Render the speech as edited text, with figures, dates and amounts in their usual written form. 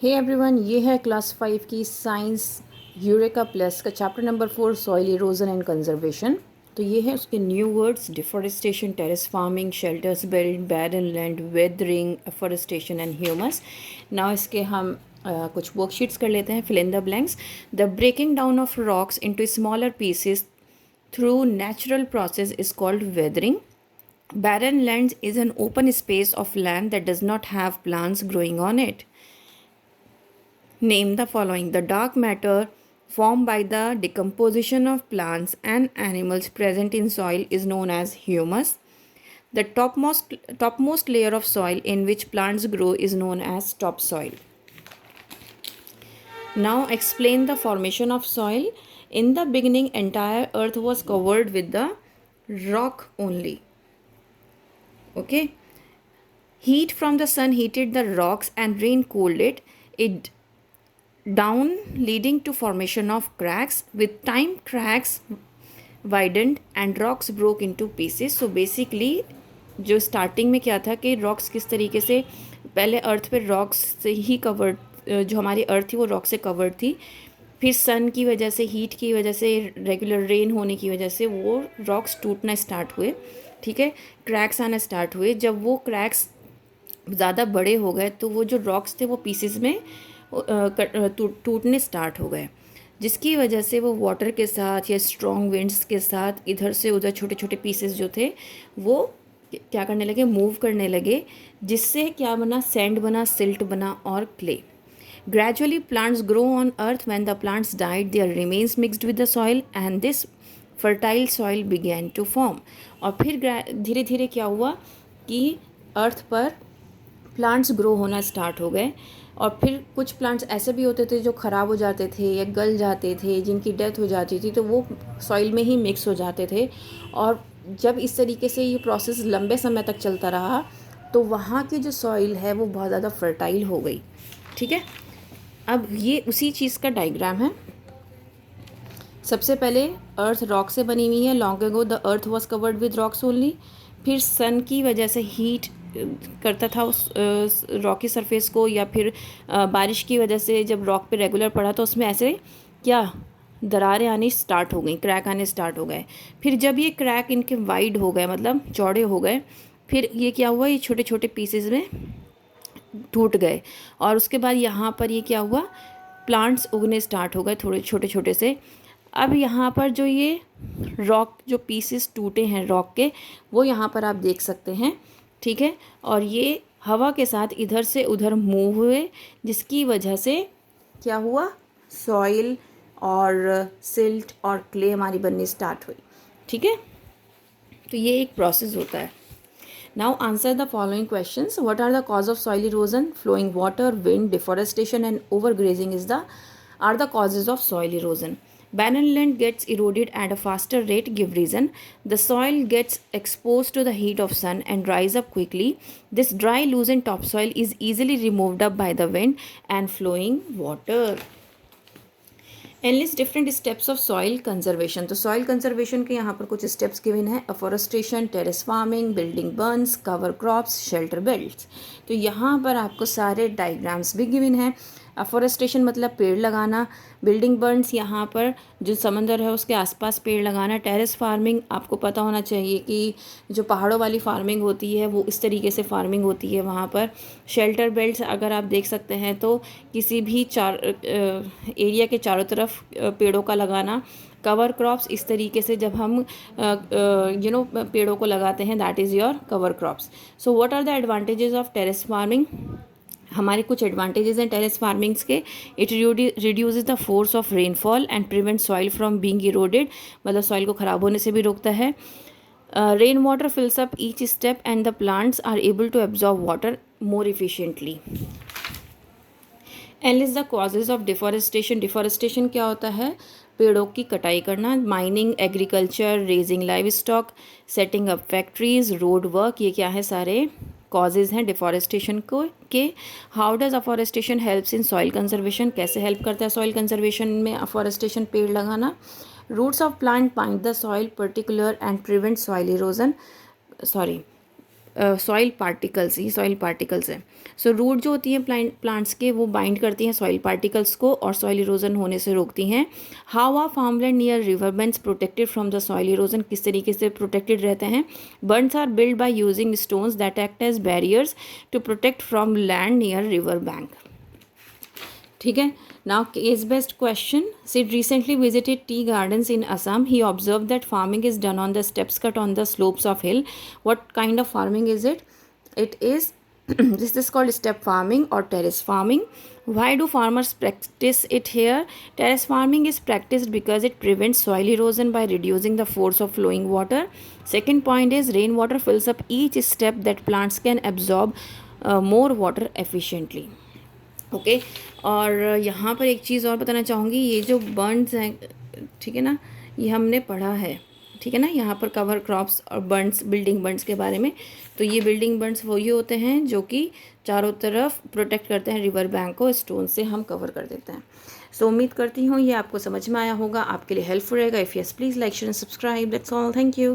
Hey everyone, ये है class 5 की साइंस यूरेका प्लस का chapter number 4 soil erosion and conservation. तो ये है उसके new words: deforestation, terrace farming, shelters build, barren land, weathering, afforestation and humus. Now इसके हम कुछ वर्कशीट्स कर लेते हैं। Fill in the blanks. The breaking down of rocks into smaller pieces through natural process is called weathering. Barren lands is an open space of land that does not have plants growing on it. Name the following. The dark matter formed by the decomposition of plants and animals present in soil is known as humus. The topmost layer of soil in which plants grow is known as topsoil. Now explain the formation of soil. In the beginning, entire earth was covered with the rock only. Okay. Heat from the sun heated the rocks and rain cooled it down, leading to formation of cracks. With time, cracks widened and rocks broke into pieces. So basically जो starting में क्या था कि rocks किस तरीके से पहले अर्थ पे रॉक्स से ही कवर्ड, जो हमारी अर्थ थी वो रॉक से कवर्ड थी। फिर सन की वजह से, हीट की वजह से, रेगुलर रेन होने की वजह से वो रॉक्स टूटना स्टार्ट हुए। ठीक है, क्रैक्स आना स्टार्ट हुए। जब वो क्रैक्स ज़्यादा बड़े हो गए तो वो जो रॉक्स थे वो पीसेस में टूटने स्टार्ट हो गए, जिसकी वजह से वो वाटर के साथ या स्ट्रॉन्ग विंड्स के साथ इधर से उधर छोटे छोटे पीसेस जो थे वो क्या करने लगे, मूव करने लगे, जिससे क्या बना, सैंड बना, सिल्ट बना और clay. Gradually plants grow on earth. When the plants died their remains mixed with the soil and this fertile soil began to form. और फिर धीरे धीरे क्या हुआ कि अर्थ पर प्लांट्स ग्रो होना स्टार्ट हो गए। और फिर कुछ प्लांट्स ऐसे भी होते थे जो ख़राब हो जाते थे या गल जाते थे, जिनकी डेथ हो जाती थी, तो वो सॉइल में ही मिक्स हो जाते थे। और जब इस तरीके से ये प्रोसेस लंबे समय तक चलता रहा तो वहाँ की जो सॉइल है वो बहुत ज़्यादा फर्टाइल हो गई। ठीक है, अब ये उसी चीज़ का डायग्राम है। सबसे पहले अर्थ रॉक से बनी हुई है। Long ago the earth was covered with rocks only. फिर सन की वजह से हीट करता था उस रॉकी सरफेस को, या फिर बारिश की वजह से जब रॉक पे रेगुलर पड़ा तो उसमें ऐसे क्या दरारें आनी स्टार्ट हो गई, क्रैक आने स्टार्ट हो गए। फिर जब ये क्रैक इनके वाइड हो गए, मतलब चौड़े हो गए, फिर ये क्या हुआ, ये छोटे छोटे पीसेस में टूट गए। और उसके बाद यहाँ पर ये क्या हुआ, प्लांट्स उगने स्टार्ट हो गए थोड़े छोटे छोटे से। अब यहाँ पर जो ये रॉक, जो पीसेस टूटे हैं रॉक के, वो यहाँ पर आप देख सकते हैं। ठीक है, और ये हवा के साथ इधर से उधर मूव हुए, जिसकी वजह से क्या हुआ, सॉइल और सिल्ट और क्ले हमारी बननी स्टार्ट हुई। ठीक है, तो ये एक प्रोसेस होता है। Now answer the following questions. What are the cause of soil erosion? Flowing water, wind, deforestation and overgrazing are the causes of soil erosion. Barren land gets eroded at a faster rate. Give reason. The soil gets exposed to the heat of sun and dries up quickly. This dry loosened topsoil is easily removed up by the wind and flowing water. Enlist different steps of soil conservation. तो soil conservation के यहाँ पर कुछ steps given है: afforestation, terrace farming, building burns, cover crops, shelter belts. तो यहाँ पर आपको सारे डायग्राम्स भी गिवन है। अफॉरेस्टेशन मतलब पेड़ लगाना, बिल्डिंग बर्न्स यहाँ पर जो समंदर है उसके आसपास पेड़ लगाना, टेरेस फार्मिंग आपको पता होना चाहिए कि जो पहाड़ों वाली फार्मिंग होती है वो इस तरीके से फार्मिंग होती है वहाँ पर। शेल्टर बेल्ट्स अगर आप देख सकते हैं तो किसी भी एरिया के चारों तरफ पेड़ों का लगाना। कवर क्रॉप्स इस तरीके से जब हम पेड़ों को लगाते हैं, that is your cover crops. So what are the advantages of terrace farming? हमारे कुछ एडवांटेजेस हैं टेरेस फार्मिंग्स के। It reduces the force of rainfall and prevent soil from being eroded, मतलब सॉइल को ख़राब होने से भी रोकता है। Rain water fills up each step and the plants are able to absorb water more efficiently. Enlist the causes of deforestation. Deforestation क्या होता है? पेड़ों की कटाई करना। Mining, agriculture, raising livestock, setting up factories, road work, ये क्या है, सारे कॉजेज़ हैं डिफॉरेस्टेशन को के। How does afforestation helps in soil conservation? कैसे हेल्प करता है सॉइल कंजर्वेशन में अफॉरेस्टेशन, पेड़ लगाना? Roots of plant bind the soil particular and prevent soil erosion, soil particles, ये सॉइल पार्टिकल्स हैं. सो रूट जो होती हैं प्लांट्स के, वो बाइंड करती हैं सॉइल पार्टिकल्स को और सॉइल इरोजन होने से रोकती हैं. How are farmland near river banks protected from the soil erosion, किस तरीके से प्रोटेक्टेड रहते हैं. Burns are build by using stones that act as barriers to protect from land near river bank. ठीक है. Now case based question. Sid recently visited tea gardens in Assam. He observed that farming is done on the steps cut on the slopes of hill. What kind of farming is it? It is this is called step farming or terrace farming. Why do farmers practice it here? Terrace farming is practiced because it prevents soil erosion by reducing the force of flowing water. Second point is rainwater fills up each step that plants can absorb more water efficiently. Okay. और यहाँ पर एक चीज़ और बताना चाहूँगी, ये Joe Burns हैं, ठीक है ना, ये हमने पढ़ा है, ठीक है ना, यहाँ पर कवर क्रॉप्स और बर्न्स, बिल्डिंग बर्न्स के बारे में. तो ये बिल्डिंग बर्न्स वही होते हैं जो कि चारों तरफ प्रोटेक्ट करते हैं रिवर बैंक को, स्टोन से हम कवर कर देते हैं. सो उम्मीद करती हूँ ये आपको समझ में आया होगा, आपके लिए हेल्पफुल रहेगा. If yes please like share and subscribe. That's all. Thank you.